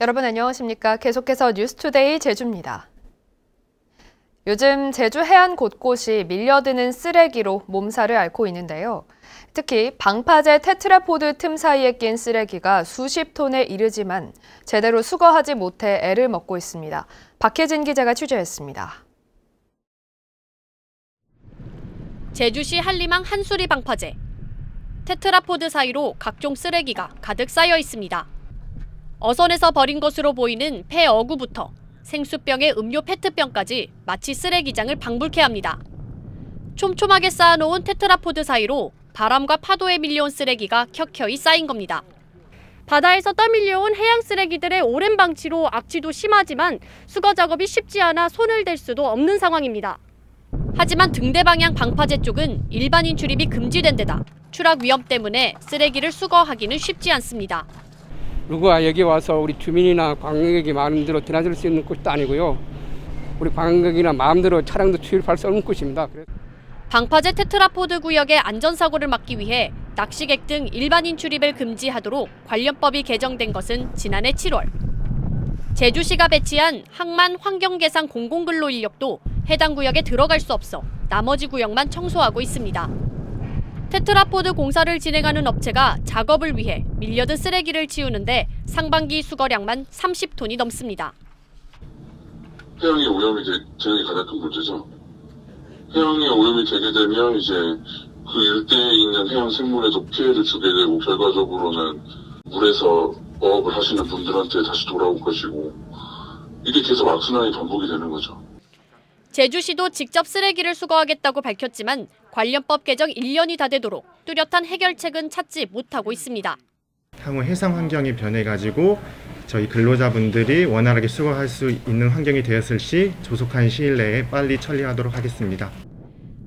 여러분 안녕하십니까? 계속해서 뉴스투데이 제주입니다. 요즘 제주 해안 곳곳이 밀려드는 쓰레기로 몸살을 앓고 있는데요. 특히 방파제 테트라포드 틈 사이에 낀 쓰레기가 수십 톤에 이르지만 제대로 수거하지 못해 애를 먹고 있습니다. 박혜진 기자가 취재했습니다. 제주시 한림항 한수리 방파제. 테트라포드 사이로 각종 쓰레기가 가득 쌓여 있습니다. 어선에서 버린 것으로 보이는 폐 어구부터 생수병의 음료 페트병까지 마치 쓰레기장을 방불케 합니다. 촘촘하게 쌓아놓은 테트라포드 사이로 바람과 파도에 밀려온 쓰레기가 켜켜이 쌓인 겁니다. 바다에서 떠밀려온 해양 쓰레기들의 오랜 방치로 악취도 심하지만 수거 작업이 쉽지 않아 손을 댈 수도 없는 상황입니다. 하지만 등대 방향 방파제 쪽은 일반인 출입이 금지된 데다 추락 위험 때문에 쓰레기를 수거하기는 쉽지 않습니다. 누가 여기 와서 우리 주민이나 관광객이 마음대로 드나들 수 있는 곳도 아니고요. 우리 관광객이나 마음대로 차량도 출입할 수 없는 곳입니다. 방파제 테트라포드 구역의 안전사고를 막기 위해 낚시객 등 일반인 출입을 금지하도록 관련법이 개정된 것은 지난해 7월. 제주시가 배치한 항만 환경계상 공공근로 인력도 해당 구역에 들어갈 수 없어 나머지 구역만 청소하고 있습니다. 테트라포드 공사를 진행하는 업체가 작업을 위해 밀려든 쓰레기를 치우는데 상반기 수거량만 30톤이 넘습니다. 해양의 오염이 되는 게 가장 큰 문제죠. 해양의 오염이 되게 되면 이제 그 일대에 있는 해양 생물에도 피해를 주게 되고 결과적으로는 물에서 어업을 하시는 분들한테 다시 돌아올 것이고 이게 계속 악순환이 반복이 되는 거죠. 제주시도 직접 쓰레기를 수거하겠다고 밝혔지만 관련법 개정 1년이 다 되도록 뚜렷한 해결책은 찾지 못하고 있습니다. 향후 해상 환경이 변해가지고 저희 근로자분들이 원활하게 수거할 수 있는 환경이 되었을 시 조속한 시일 내에 빨리 처리하도록 하겠습니다.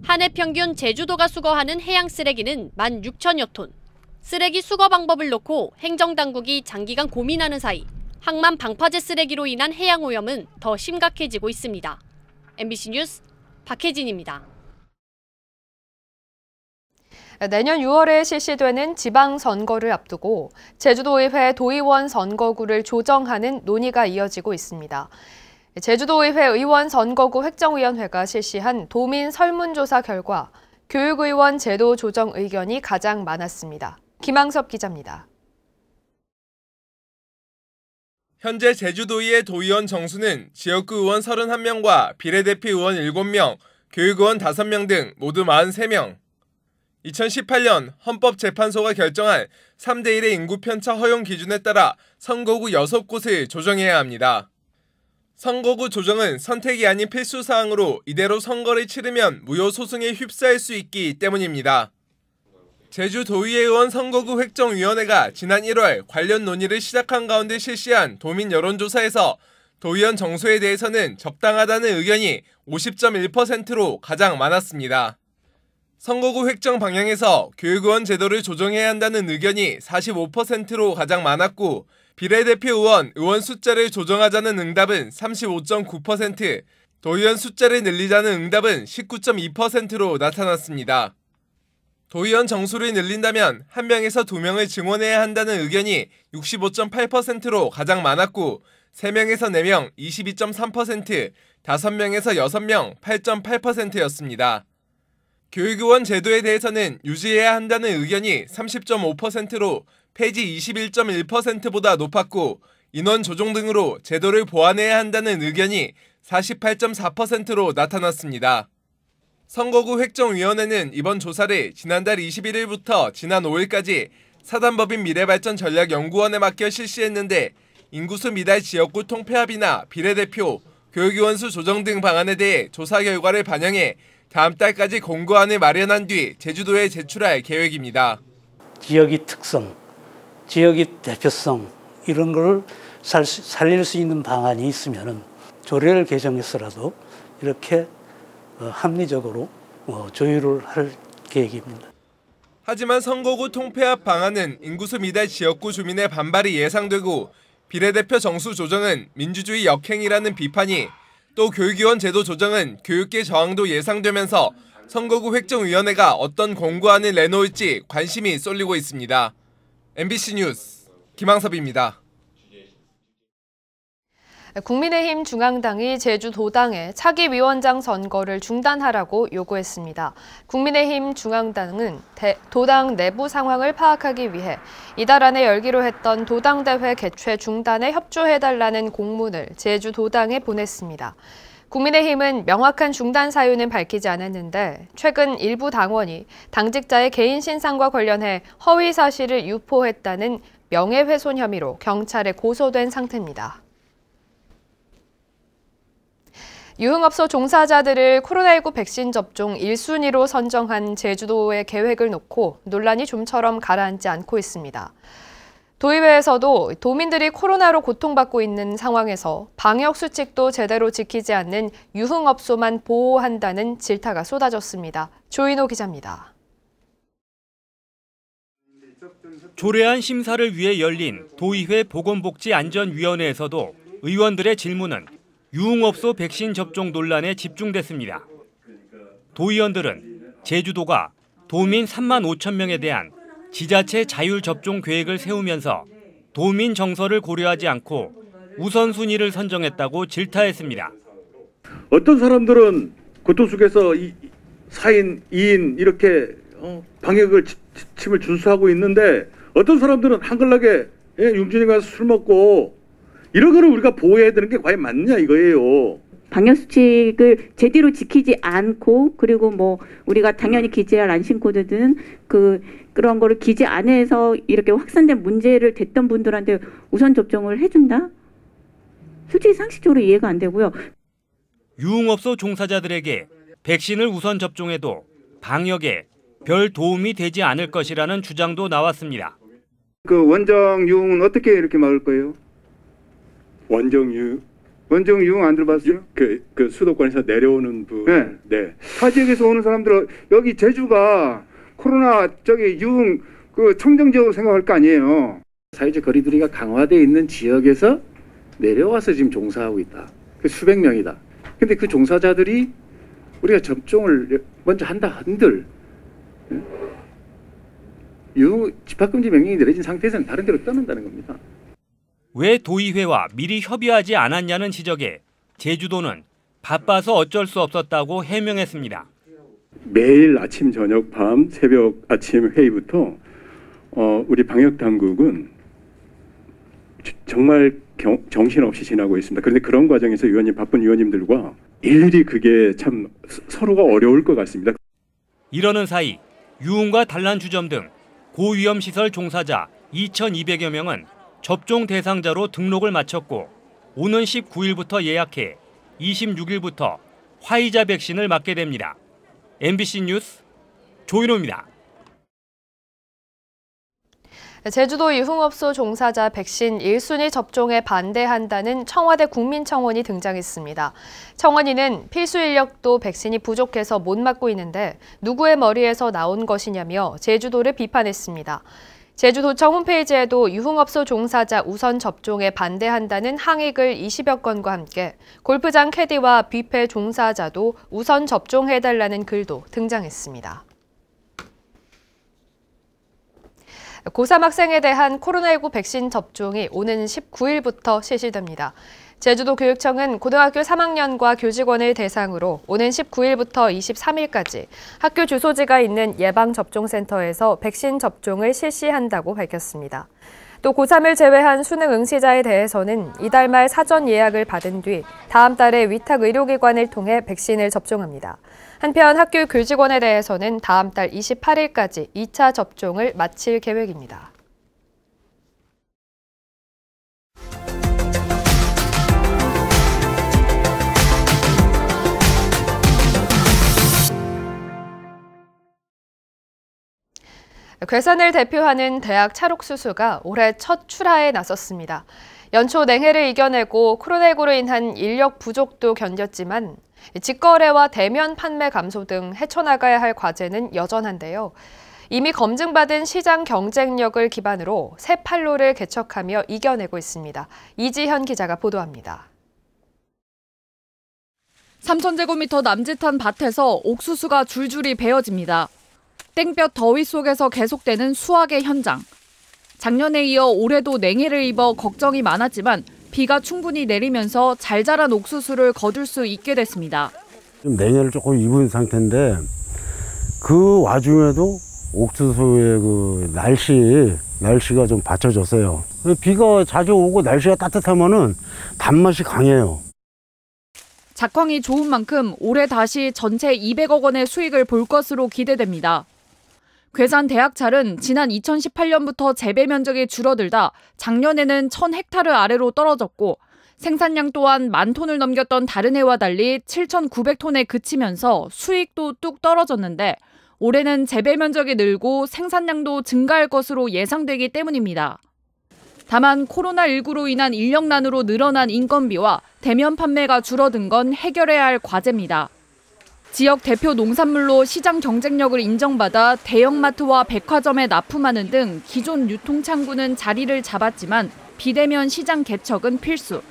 한 해 평균 제주도가 수거하는 해양 쓰레기는 16,000여 톤. 쓰레기 수거 방법을 놓고 행정당국이 장기간 고민하는 사이 항만 방파제 쓰레기로 인한 해양 오염은 더 심각해지고 있습니다. MBC 뉴스 박혜진입니다. 내년 6월에 실시되는 지방선거를 앞두고 제주도의회 도의원 선거구를 조정하는 논의가 이어지고 있습니다. 제주도의회 의원 선거구 획정위원회가 실시한 도민 설문조사 결과 교육의원 제도 조정 의견이 가장 많았습니다. 김항섭 기자입니다. 현재 제주도의회 도의원 정수는 지역구 의원 31명과 비례대표 의원 7명, 교육의원 5명 등 모두 43명. 2018년 헌법재판소가 결정한 3대1의 인구 편차 허용 기준에 따라 선거구 6곳을 조정해야 합니다. 선거구 조정은 선택이 아닌 필수 사항으로 이대로 선거를 치르면 무효 소송에 휩싸일 수 있기 때문입니다. 제주도의회 의원 선거구 획정위원회가 지난 1월 관련 논의를 시작한 가운데 실시한 도민 여론조사에서 도의원 정수에 대해서는 적당하다는 의견이 50.1%로 가장 많았습니다. 선거구 획정 방향에서 교육의원 제도를 조정해야 한다는 의견이 45%로 가장 많았고 비례대표 의원 숫자를 조정하자는 응답은 35.9%, 도의원 숫자를 늘리자는 응답은 19.2%로 나타났습니다. 도의원 정수를 늘린다면 1명에서 2명을 증원해야 한다는 의견이 65.8%로 가장 많았고 3명에서 4명 22.3%, 5명에서 6명 8.8%였습니다. 교육의원 제도에 대해서는 유지해야 한다는 의견이 30.5%로 폐지 21.1%보다 높았고 인원 조정 등으로 제도를 보완해야 한다는 의견이 48.4%로 나타났습니다. 선거구 획정위원회는 이번 조사를 지난달 21일부터 지난 5일까지 사단법인 미래발전전략연구원에 맡겨 실시했는데 인구수 미달 지역구 통폐합이나 비례대표, 교육의원 수 조정 등 방안에 대해 조사 결과를 반영해 다음 달까지 공고안을 마련한 뒤 제주도에 제출할 계획입니다. 지역의 특성, 지역의 대표성 이런 걸 살릴 수 있는 방안이 있으면 조례를 개정해서라도 이렇게 합리적으로 조율을 할 계획입니다. 하지만 선거구 통폐합 방안은 인구수 미달 지역구 주민의 반발이 예상되고 비례대표 정수 조정은 민주주의 역행이라는 비판이 또 교육위원 제도 조정은 교육계 저항도 예상되면서 선거구 획정위원회가 어떤 공고안을 내놓을지 관심이 쏠리고 있습니다. MBC 뉴스 김항섭입니다. 국민의힘 중앙당이 제주 도당의 차기 위원장 선거를 중단하라고 요구했습니다. 국민의힘 중앙당은 도당 내부 상황을 파악하기 위해 이달 안에 열기로 했던 도당대회 개최 중단에 협조해달라는 공문을 제주 도당에 보냈습니다. 국민의힘은 명확한 중단 사유는 밝히지 않았는데 최근 일부 당원이 당직자의 개인 신상과 관련해 허위 사실을 유포했다는 명예훼손 혐의로 경찰에 고소된 상태입니다. 유흥업소 종사자들을 코로나19 백신 접종 1순위로 선정한 제주도의 계획을 놓고 논란이 좀처럼 가라앉지 않고 있습니다. 도의회에서도 도민들이 코로나로 고통받고 있는 상황에서 방역 수칙도 제대로 지키지 않는 유흥업소만 보호한다는 질타가 쏟아졌습니다. 조인호 기자입니다. 조례안 심사를 위해 열린 도의회 보건복지안전위원회에서도 의원들의 질문은 유흥업소 백신 접종 논란에 집중됐습니다. 도의원들은 제주도가 도민 3만 5천 명에 대한 지자체 자율 접종 계획을 세우면서 도민 정서를 고려하지 않고 우선순위를 선정했다고 질타했습니다. 어떤 사람들은 고통 속에서 4인, 2인 이렇게 방역을 지침을 준수하고 있는데 어떤 사람들은 한글나게 융준이 가서 술 먹고 이런 거를 우리가 보호해야 되는 게 과연 맞느냐 이거예요. 방역수칙을 제대로 지키지 않고 그리고 뭐 우리가 당연히 기재할 안심코드든 그런 거를 기재 안 해서 이렇게 확산된 문제를 댔던 분들한테 우선 접종을 해준다? 솔직히 상식적으로 이해가 안 되고요. 유흥업소 종사자들에게 백신을 우선 접종해도 방역에 별 도움이 되지 않을 것이라는 주장도 나왔습니다. 그 원정 유흥은 어떻게 이렇게 막을 거예요? 원정 유흥 안 들어봤어요? 그 수도권에서 내려오는 분. 네. 타 지역에서 오는 사람들은 여기 제주가 코로나 유흥 청정 지역으로 생각할 거 아니에요. 사회적 거리두기가 강화되어 있는 지역에서 내려와서 지금 종사하고 있다. 그 수백 명이다. 근데 그 종사자들이 우리가 접종을 먼저 한다 한들 유흥 집합금지 명령이 내려진 상태에서는 다른 데로 떠난다는 겁니다. 왜 도의회와 미리 협의하지 않았냐는 지적에 제주도는 바빠서 어쩔 수 없었다고 해명했습니다. 매일 아침, 저녁, 밤, 새벽, 아침 회의부터 우리 방역당국은 정말 정신없이 지나고 있습니다. 그런데 그런 과정에서 바쁜 의원님들과 일일이 그게 참 서로가 어려울 것 같습니다. 이러는 사이 유흥과 단란주점 등 고위험시설 종사자 2,200여 명은 접종 대상자로 등록을 마쳤고 오는 19일부터 예약해 26일부터 화이자 백신을 맞게 됩니다. MBC 뉴스 조인호입니다. 제주도 유흥업소 종사자 백신 1순위 접종에 반대한다는 청와대 국민청원이 등장했습니다. 청원인은 필수 인력도 백신이 부족해서 못 맞고 있는데 누구의 머리에서 나온 것이냐며 제주도를 비판했습니다. 제주도청 홈페이지에도 유흥업소 종사자 우선 접종에 반대한다는 항의글 20여 건과 함께 골프장 캐디와 뷔페 종사자도 우선 접종해달라는 글도 등장했습니다. 고3 학생에 대한 코로나19 백신 접종이 오는 19일부터 실시됩니다. 제주도 교육청은 고등학교 3학년과 교직원을 대상으로 오는 19일부터 23일까지 학교 주소지가 있는 예방접종센터에서 백신 접종을 실시한다고 밝혔습니다. 또 고3을 제외한 수능 응시자에 대해서는 이달 말 사전 예약을 받은 뒤 다음 달에 위탁 의료기관을 통해 백신을 접종합니다. 한편 학교 교직원에 대해서는 다음 달 28일까지 2차 접종을 마칠 계획입니다. 괴산을 대표하는 대학 찰옥수수가 올해 첫 출하에 나섰습니다. 연초 냉해를 이겨내고 코로나19로 인한 인력 부족도 견뎠지만 직거래와 대면 판매 감소 등 헤쳐나가야 할 과제는 여전한데요. 이미 검증받은 시장 경쟁력을 기반으로 새 판로를 개척하며 이겨내고 있습니다. 이지현 기자가 보도합니다. 3,000제곱미터 남짓한 밭에서 옥수수가 줄줄이 베어집니다. 땡볕 더위 속에서 계속되는 수확의 현장. 작년에 이어 올해도 냉해를 입어 걱정이 많았지만 비가 충분히 내리면서 잘 자란 옥수수를 거둘 수 있게 됐습니다. 냉해를 조금 입은 상태인데 그 와중에도 옥수수의 그 날씨가 좀 받쳐줬어요. 비가 자주 오고 날씨가 따뜻하면은 단맛이 강해요. 작황이 좋은 만큼 올해 다시 전체 200억 원의 수익을 볼 것으로 기대됩니다. 괴산 대학찰은 지난 2018년부터 재배 면적이 줄어들다 작년에는 1000헥타르 아래로 떨어졌고 생산량 또한 10,000톤을 넘겼던 다른 해와 달리 7,900톤에 그치면서 수익도 뚝 떨어졌는데 올해는 재배 면적이 늘고 생산량도 증가할 것으로 예상되기 때문입니다. 다만 코로나19로 인한 인력난으로 늘어난 인건비와 대면 판매가 줄어든 건 해결해야 할 과제입니다. 지역 대표 농산물로 시장 경쟁력을 인정받아 대형마트와 백화점에 납품하는 등 기존 유통창구는 자리를 잡았지만 비대면 시장 개척은 필수.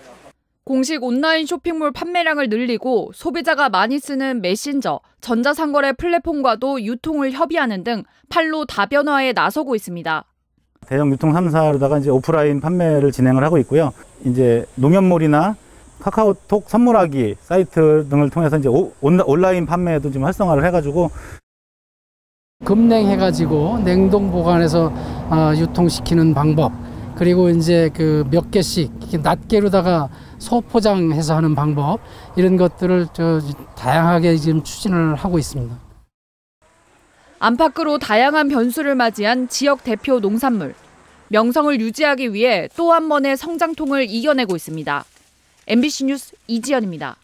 공식 온라인 쇼핑몰 판매량을 늘리고 소비자가 많이 쓰는 메신저, 전자상거래 플랫폼과도 유통을 협의하는 등 판로 다변화에 나서고 있습니다. 대형 유통 3사로다가 이제 오프라인 판매를 진행을 하고 있고요. 이제 농협몰이나 카카오톡 선물하기 사이트 등을 통해서 이제 온라인 판매도 좀 활성화를 해가지고 급냉해가지고 냉동 보관해서 유통시키는 방법, 그리고 이제 그 몇 개씩 낱개로다가 소포장해서 하는 방법, 이런 것들을 다양하게 지금 추진을 하고 있습니다. 안팎으로 다양한 변수를 맞이한 지역 대표 농산물. 명성을 유지하기 위해 또 한 번의 성장통을 이겨내고 있습니다. MBC 뉴스 이지연입니다.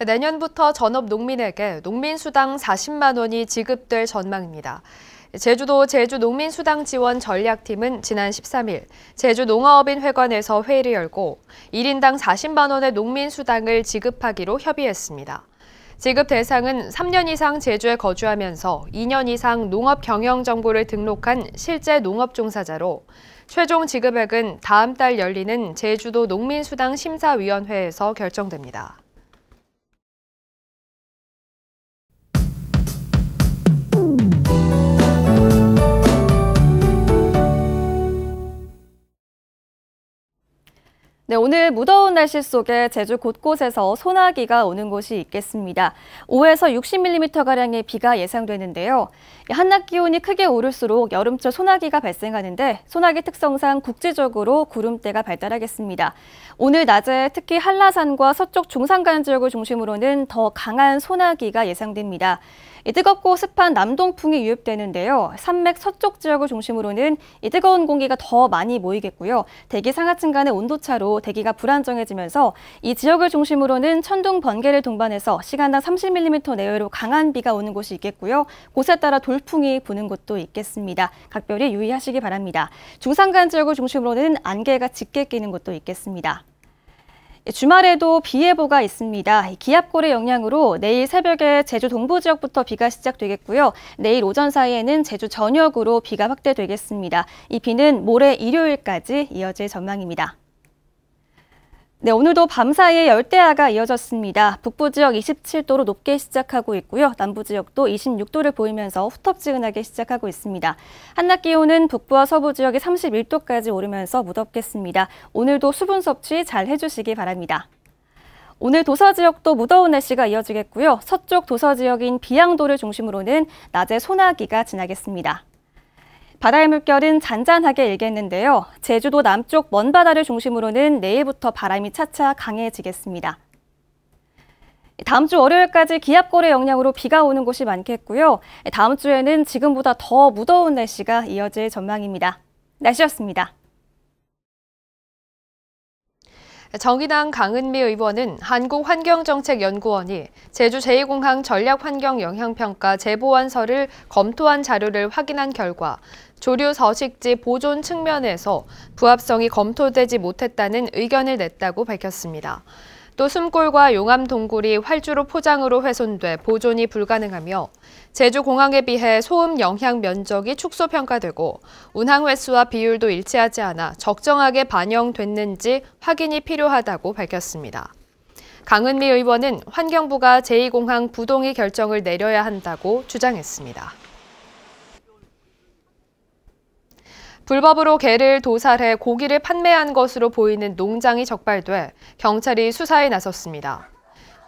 내년부터 전업 농민에게 농민수당 40만 원이 지급될 전망입니다. 제주도 제주농민수당 지원 전략팀은 지난 13일 제주농어업인회관에서 회의를 열고 1인당 40만 원의 농민수당을 지급하기로 협의했습니다. 지급 대상은 3년 이상 제주에 거주하면서 2년 이상 농업 경영 정보를 등록한 실제 농업 종사자로 최종 지급액은 다음 달 열리는 제주도 농민수당 심사위원회에서 결정됩니다. 네, 오늘 무더운 날씨 속에 제주 곳곳에서 소나기가 오는 곳이 있겠습니다. 5에서 60mm가량의 비가 예상되는데요. 한낮 기온이 크게 오를수록 여름철 소나기가 발생하는데 소나기 특성상 국지적으로 구름대가 발달하겠습니다. 오늘 낮에 특히 한라산과 서쪽 중산간 지역을 중심으로는 더 강한 소나기가 예상됩니다. 뜨겁고 습한 남동풍이 유입되는데요. 산맥 서쪽 지역을 중심으로는 뜨거운 공기가 더 많이 모이겠고요. 대기 상하층 간의 온도차로 대기가 불안정해지면서 이 지역을 중심으로는 천둥, 번개를 동반해서 시간당 30mm 내외로 강한 비가 오는 곳이 있겠고요. 곳에 따라 돌풍이 부는 곳도 있겠습니다. 각별히 유의하시기 바랍니다. 중산간 지역을 중심으로는 안개가 짙게 끼는 곳도 있겠습니다. 주말에도 비 예보가 있습니다. 기압골의 영향으로 내일 새벽에 제주 동부 지역부터 비가 시작되겠고요. 내일 오전 사이에는 제주 전역으로 비가 확대되겠습니다. 이 비는 모레 일요일까지 이어질 전망입니다. 네, 오늘도 밤사이에 열대야가 이어졌습니다. 북부 지역 27도로 높게 시작하고 있고요. 남부 지역도 26도를 보이면서 후텁지근하게 시작하고 있습니다. 한낮 기온은 북부와 서부 지역이 31도까지 오르면서 무덥겠습니다. 오늘도 수분 섭취 잘 해주시기 바랍니다. 오늘 도서 지역도 무더운 날씨가 이어지겠고요. 서쪽 도서 지역인 비양도를 중심으로는 낮에 소나기가 지나겠습니다. 바다의 물결은 잔잔하게 일겠는데요. 제주도 남쪽 먼바다를 중심으로는 내일부터 바람이 차차 강해지겠습니다. 다음 주 월요일까지 기압골의 영향으로 비가 오는 곳이 많겠고요. 다음 주에는 지금보다 더 무더운 날씨가 이어질 전망입니다. 날씨였습니다. 정의당 강은미 의원은 한국환경정책연구원이 제주 제2공항 전략환경영향평가 제보완서를 검토한 자료를 확인한 결과 조류 서식지 보존 측면에서 부합성이 검토되지 못했다는 의견을 냈다고 밝혔습니다. 또 숨골과 용암 동굴이 활주로 포장으로 훼손돼 보존이 불가능하며 제주공항에 비해 소음 영향 면적이 축소 평가되고 운항 횟수와 비율도 일치하지 않아 적정하게 반영됐는지 확인이 필요하다고 밝혔습니다. 강은미 의원은 환경부가 제2공항 부동의 결정을 내려야 한다고 주장했습니다. 불법으로 개를 도살해 고기를 판매한 것으로 보이는 농장이 적발돼 경찰이 수사에 나섰습니다.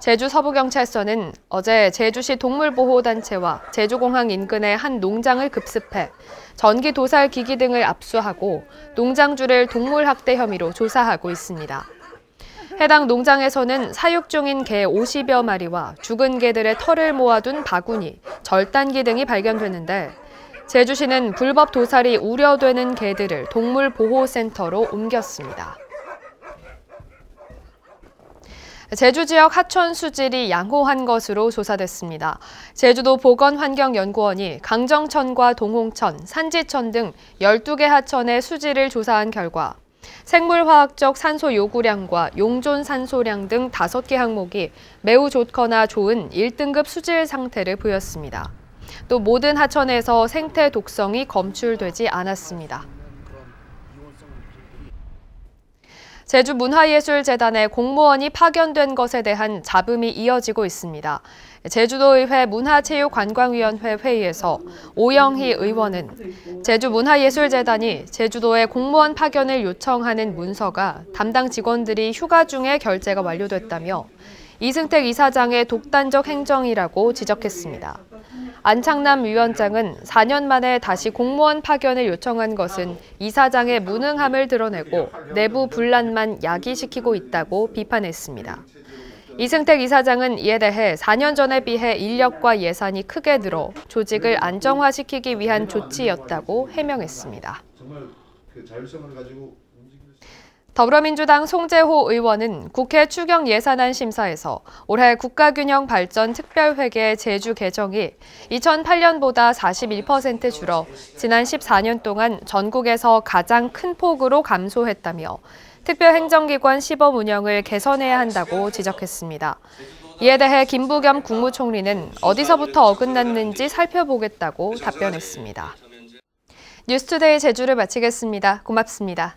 제주 서부경찰서는 어제 제주시 동물보호단체와 제주공항 인근의 한 농장을 급습해 전기 도살 기기 등을 압수하고 농장주를 동물학대 혐의로 조사하고 있습니다. 해당 농장에서는 사육 중인 개 50여 마리와 죽은 개들의 털을 모아둔 바구니, 절단기 등이 발견됐는데 제주시는 불법 도살이 우려되는 개들을 동물보호센터로 옮겼습니다. 제주 지역 하천 수질이 양호한 것으로 조사됐습니다. 제주도 보건환경연구원이 강정천과 동홍천, 산지천 등 12개 하천의 수질을 조사한 결과 생물화학적 산소 요구량과 용존 산소량 등 5개 항목이 매우 좋거나 좋은 1등급 수질 상태를 보였습니다. 또 모든 하천에서 생태 독성이 검출되지 않았습니다. 제주문화예술재단에 공무원이 파견된 것에 대한 잡음이 이어지고 있습니다. 제주도의회 문화체육관광위원회 회의에서 오영희 의원은 제주문화예술재단이 제주도에 공무원 파견을 요청하는 문서가 담당 직원들이 휴가 중에 결제가 완료됐다며 이승택 이사장의 독단적 행정이라고 지적했습니다. 안창남 위원장은 4년 만에 다시 공무원 파견을 요청한 것은 이사장의 무능함을 드러내고 내부 분란만 야기시키고 있다고 비판했습니다. 이승택 이사장은 이에 대해 4년 전에 비해 인력과 예산이 크게 늘어 조직을 안정화시키기 위한 조치였다고 해명했습니다. 더불어민주당 송재호 의원은 국회 추경 예산안 심사에서 올해 국가균형발전특별회계 제주 개정이 2008년보다 41% 줄어 지난 14년 동안 전국에서 가장 큰 폭으로 감소했다며 특별행정기관 시범 운영을 개선해야 한다고 지적했습니다. 이에 대해 김부겸 국무총리는 어디서부터 어긋났는지 살펴보겠다고 답변했습니다. 뉴스투데이 제주를 마치겠습니다. 고맙습니다.